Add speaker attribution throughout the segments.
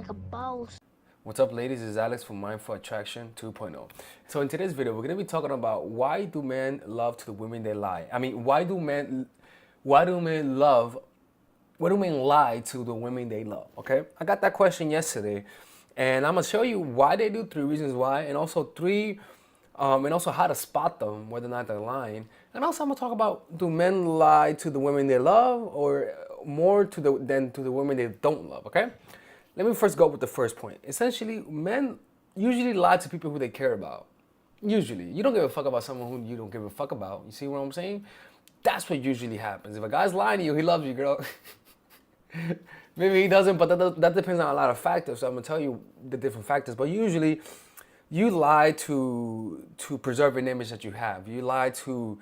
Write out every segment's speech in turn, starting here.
Speaker 1: like a boss.
Speaker 2: What's up, ladies? It's Alex from Mindful Attraction 2.0. So in today's video, we're gonna be talking about why do men love to the women they lie. I mean, why do men lie to the women they love? Okay, I got that question yesterday, and I'm gonna show you why they do, 3 reasons why, and also and also how to spot them, whether or not they're lying. And also I'm gonna talk about, do men lie to the women they love, or more than to the women they don't love? Okay. Let me first go with the first point. Essentially, men usually lie to people who they care about. Usually. You don't give a fuck about someone who you don't give a fuck about. You see what I'm saying? That's what usually happens. If a guy's lying to you, he loves you, girl. Maybe he doesn't, but that depends on a lot of factors. So I'm going to tell you the different factors. But usually, you lie to preserve an image that you have. You lie to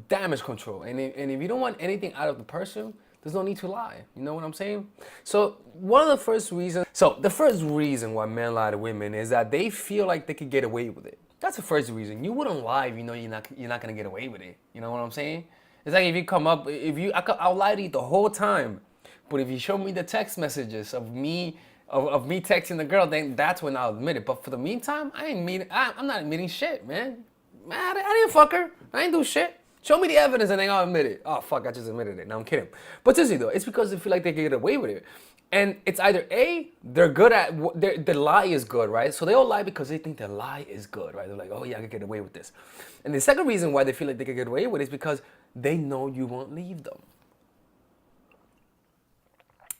Speaker 2: damage control. And if you don't want anything out of the person, there's no need to lie. You know what I'm saying? So the first reason why men lie to women is that they feel like they could get away with it. That's the first reason. You wouldn't lie if you know you're not gonna get away with it. You know what I'm saying? It's like if you come up, I'll lie to you the whole time, but if you show me the text messages of me texting the girl, then that's when I'll admit it. But for the meantime, I'm not admitting shit, man. I didn't fuck her. I ain't do shit. Show me the evidence and then I'll admit it. Oh, fuck, I just admitted it. No, I'm kidding. But seriously, though, it's because they feel like they can get away with it. And it's either A, they're good at, the lie is good, right? So they all lie because they think their lie is good, right? They're like, oh, yeah, I can get away with this. And the second reason why they feel like they can get away with it is because they know you won't leave them.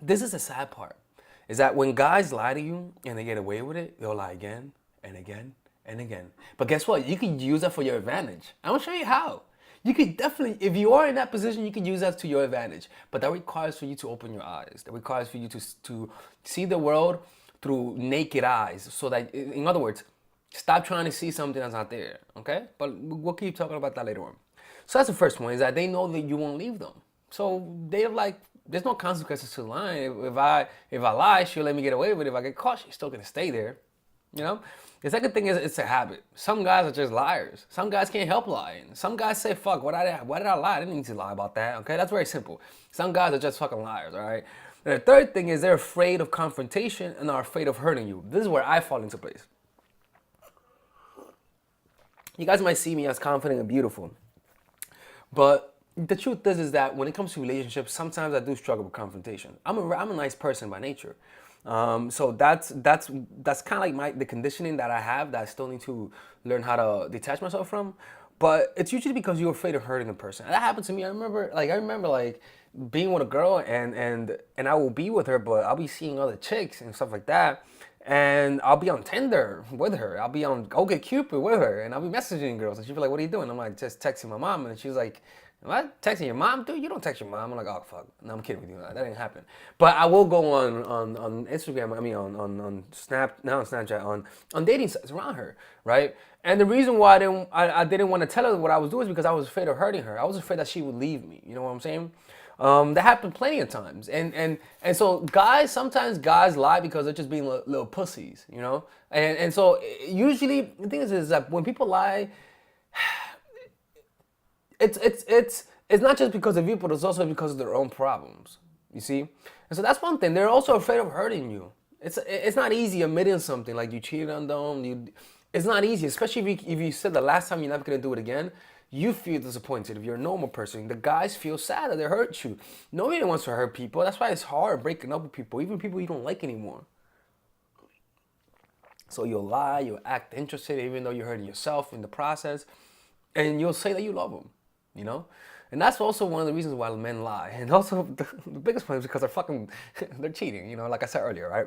Speaker 2: This is the sad part, is that when guys lie to you and they get away with it, they'll lie again and again and again. But guess what? You can use that for your advantage. I'm going to show you how. You could definitely, if you are in that position, you can use that to your advantage. But that requires for you to open your eyes. That requires for you to see the world through naked eyes. So that, in other words, stop trying to see something that's not there. Okay? But we'll keep talking about that later on. So that's the first one, is that they know that you won't leave them. So they're like, there's no consequences to lying. If I lie, she'll let me get away with it. If I get caught, she's still gonna stay there. You know? The second thing is, it's a habit. Some guys are just liars. Some guys can't help lying. Some guys say, fuck, why did I lie? I didn't need to lie about that, okay? That's very simple. Some guys are just fucking liars, all right? And the third thing is they're afraid of confrontation and are afraid of hurting you. This is where I fall into place. You guys might see me as confident and beautiful, but the truth is that when it comes to relationships, sometimes I do struggle with confrontation. I'm a nice person by nature. So that's kind of like the conditioning that I have that I still need to learn how to detach myself from. But it's usually because you're afraid of hurting a person. And that happened to me. I remember being with a girl and I will be with her, but I'll be seeing other chicks and stuff like that. And I'll be on Tinder with her. I'll be on OkCupid with her, and I'll be messaging girls. And she'll be like, "What are you doing?" I'm like, "Just texting my mom." And she's like, "What? Texting your mom, dude? You don't text your mom." I'm like, "Oh, fuck." No, I'm kidding with you. That didn't happen. But I will go on Instagram, on Snapchat, on dating sites around her, right? And the reason why I didn't want to tell her what I was doing is because I was afraid of hurting her. I was afraid that she would leave me. You know what I'm saying? That happened plenty of times. And so sometimes guys lie because they're just being little pussies, you know? And so usually the thing is that when people lie, it's not just because of you, but it's also because of their own problems. You see? And so that's one thing. They're also afraid of hurting you. It's not easy admitting something like you cheated on them. It's not easy, especially if you said the last time you're never gonna do it again. You feel disappointed. If you're a normal person, the guys feel sad that they hurt you. Nobody wants to hurt people. That's why it's hard breaking up with people, even people you don't like anymore. So you'll lie, you'll act interested, even though you're hurting yourself in the process, and you'll say that you love them. You know, and that's also one of the reasons why men lie. And also the biggest one is because they're cheating. You know, like I said earlier, right?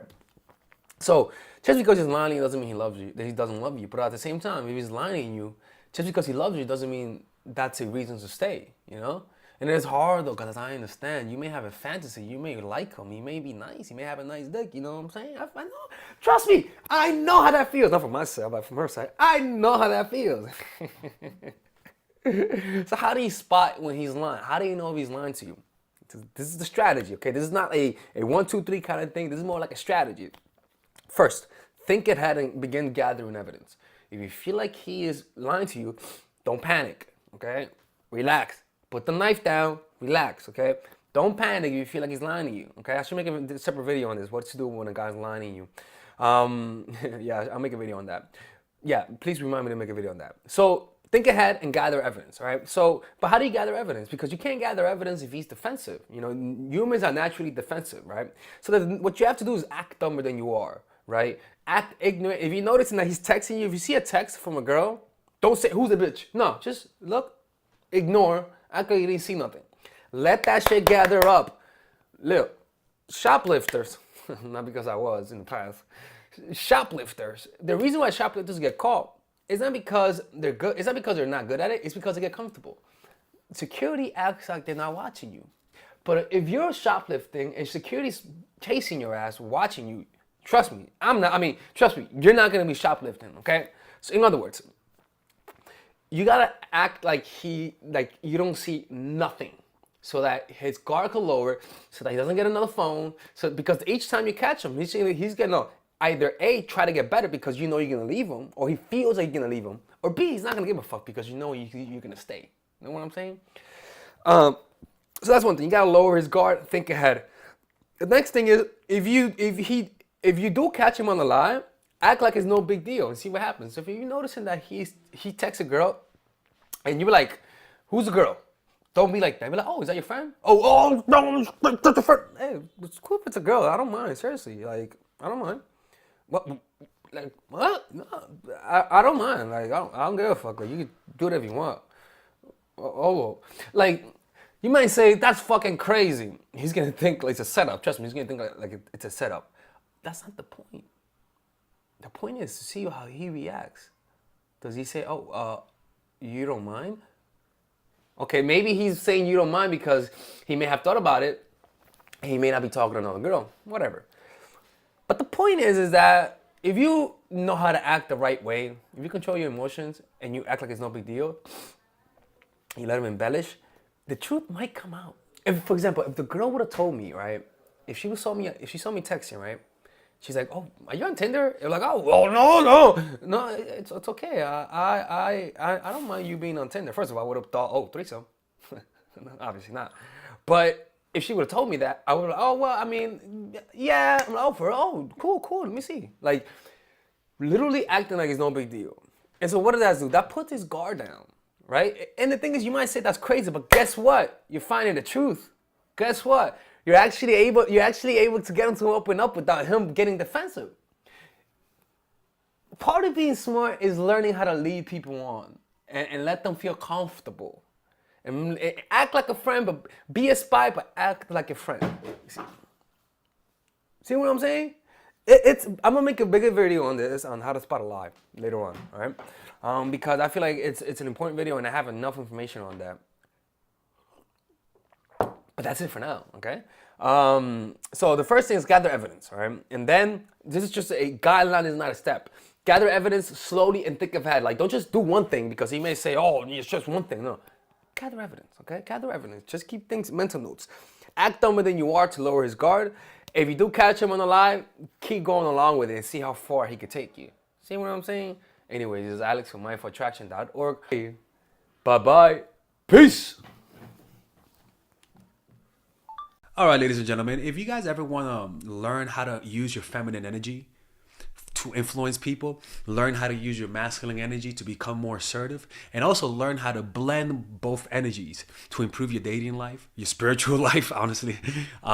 Speaker 2: So just because he's lying doesn't mean he loves you. That he doesn't love you. But at the same time, if he's lying to you, just because he loves you doesn't mean that's a reason to stay. You know, and it's hard though, because I understand you may have a fantasy. You may like him. He may be nice. He may have a nice dick. You know what I'm saying? I know. Trust me, I know how that feels. Not from myself, but from her side. I know how that feels. So how do you spot when he's lying? How do you know if he's lying to you? This is the strategy, okay? This is not a 1, 2, 3 kind of thing. This is more like a strategy. First, think ahead and begin gathering evidence. If you feel like he is lying to you, don't panic, okay? Relax. Put the knife down. Relax, okay? Don't panic if you feel like he's lying to you. Okay, I should make a separate video on this. What to do when a guy's lying to you. Yeah, I'll make a video on that. Yeah, please remind me to make a video on that. So think ahead and gather evidence, all right? So, but how do you gather evidence? Because you can't gather evidence if he's defensive. You know, humans are naturally defensive, right? So what you have to do is act dumber than you are, right? Act ignorant. If you notice that he's texting you, if you see a text from a girl, don't say, who's a bitch? No, just look, ignore, act like you didn't see nothing. Let that shit gather up. Look, shoplifters, not because I was in the past, shoplifters, the reason why shoplifters get caught is not because they're good, it's not because they're not good at it, it's because they get comfortable. Security acts like they're not watching you. But if you're shoplifting and security's chasing your ass, watching you, trust me, trust me, you're not gonna be shoplifting, okay? So in other words, you gotta act like you don't see nothing, so that his guard can lower, so that he doesn't get another phone. So because each time you catch him, he's gonna either A, try to get better because you know you're gonna leave him, or he feels like you're gonna leave him, or B, he's not gonna give a fuck because you know you're gonna stay. You know what I'm saying? So that's one thing. You gotta lower his guard, think ahead. The next thing is if you do catch him on the lie, act like it's no big deal and see what happens. So if you're noticing that he texts a girl and you're like, who's the girl? Don't be like that. Be like, oh, is that your friend? Oh, no, that's your friend. Hey, it's cool if it's a girl. I don't mind. Seriously, like, I don't mind. What? Like, what? No, I don't mind. Like, I don't give a fuck. Like, you can do whatever you want. Oh, like, you might say that's fucking crazy. He's gonna think like it's a setup. Trust me, he's gonna think like it's a setup. That's not the point. The point is to see how he reacts. Does he say, oh, you don't mind? Okay, maybe he's saying you don't mind because he may have thought about it. He may not be talking to another girl, whatever. But the point is that if you know how to act the right way, if you control your emotions and you act like it's no big deal, you let him embellish, the truth might come out. If, for example, if the girl would have told me, right, if she saw me texting, right, she's like, oh, are you on Tinder? You're like, no, it's okay. I don't mind you being on Tinder. First of all, I would have thought, oh, threesome. Obviously not. But if she would have told me that, I would have, oh, well, I mean, yeah. I'm like, oh, cool, let me see. Like, literally acting like it's no big deal. And so what does that do? That puts his guard down, right? And the thing is, you might say that's crazy, but guess what? You're finding the truth. Guess what? You're actually able to get him to open up without him getting defensive. Part of being smart is learning how to lead people on and let them feel comfortable. And act like a friend, but be a spy, but act like a friend. See what I'm saying? I'm gonna make a bigger video on this, on how to spot a lie later on, all right? Because I feel like it's an important video and I have enough information on that. But that's it for now, okay? So the first thing is gather evidence, all right? And then this is just a guideline, is not a step. Gather evidence slowly and think ahead. Like, don't just do one thing because he may say, oh, it's just one thing. No, gather evidence, okay? Gather evidence. Just keep things, mental notes. Act dumber than you are to lower his guard. If you do catch him on the lie, keep going along with it and see how far he could take you. See what I'm saying? Anyways, this is Alex from mindfulattraction.org. Bye-bye. Peace.
Speaker 1: All right, ladies and gentlemen, if you guys ever want to learn how to use your feminine energy to influence people, learn how to use your masculine energy to become more assertive, and also learn how to blend both energies to improve your dating life, your spiritual life, honestly,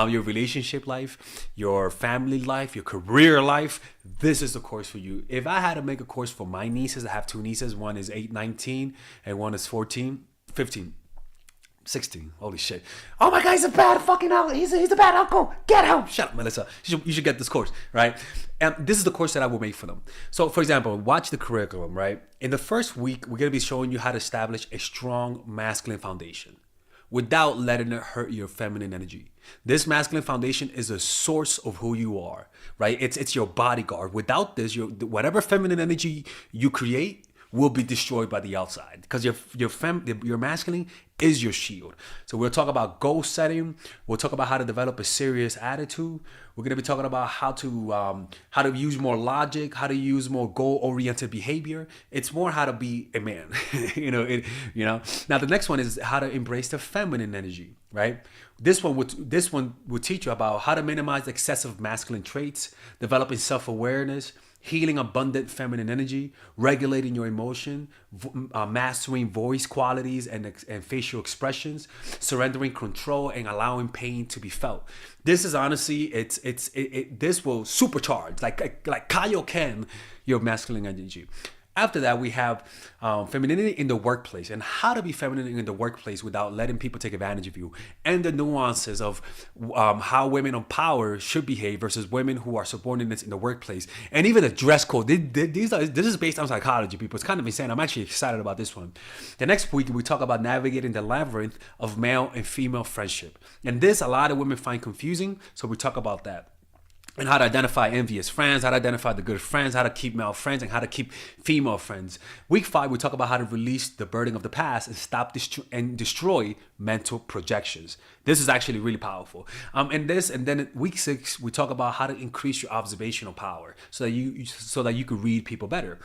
Speaker 1: your relationship life, your family life, your career life, this is the course for you. If I had to make a course for my nieces, I have two nieces, one is 19 and one is 15. 16. Holy shit. Oh my God, he's a bad fucking uncle. He's a bad uncle. Get him. Shut up, Melissa. You should get this course, right? And this is the course that I will make for them. So, for example, watch the curriculum, right? In the first week, we're going to be showing you how to establish a strong masculine foundation without letting it hurt your feminine energy. This masculine foundation is a source of who you are, right? It's your bodyguard. Without this, whatever feminine energy you create will be destroyed by the outside, because your masculine is your shield. So we'll talk about goal setting. We'll talk about how to develop a serious attitude. We're gonna be talking about how to use more logic, how to use more goal-oriented behavior. It's more how to be a man, you know. Now the next one is how to embrace the feminine energy, right? This one will teach you about how to minimize excessive masculine traits, developing self-awareness, healing abundant feminine energy, regulating your emotion, mastering voice qualities and facial expressions, surrendering control, and allowing pain to be felt. This is honestly, this will supercharge, like Kaioken, your masculine energy. After that, we have femininity in the workplace and how to be feminine in the workplace without letting people take advantage of you, and the nuances of how women on power should behave versus women who are subordinates in the workplace, and even the dress code. This is based on psychology, people. It's kind of insane. I'm actually excited about this one. The next week, we talk about navigating the labyrinth of male and female friendship. And this, a lot of women find confusing, so we talk about that. And how to identify envious friends, how to identify the good friends, how to keep male friends, and how to keep female friends. Week 5, we talk about how to release the burden of the past and stop and destroy mental projections. This is actually really powerful. And then week 6, we talk about how to increase your observational power so that you can read people better.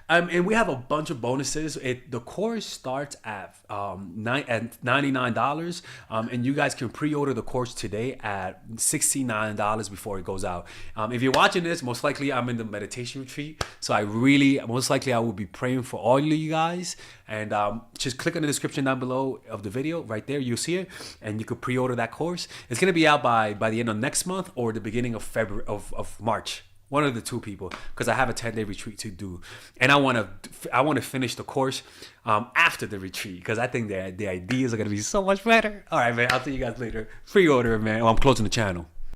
Speaker 1: And we have a bunch of bonuses. The course starts at $99, and you guys can pre-order the course today at $69 before it goes out. If you're watching this, most likely I'm in the meditation retreat, so I will be praying for all of you guys. And just click on the description down below of the video. Right there, you'll see it, and you could pre-order that course. It's gonna be out by the end of next month or the beginning of February of March. One of the two, people, because I have a 10-day retreat to do, and I want to finish the course after the retreat, because I think the ideas are gonna be so much better. All right, man. I'll see you guys later. Pre-order, man. Oh, I'm closing the channel.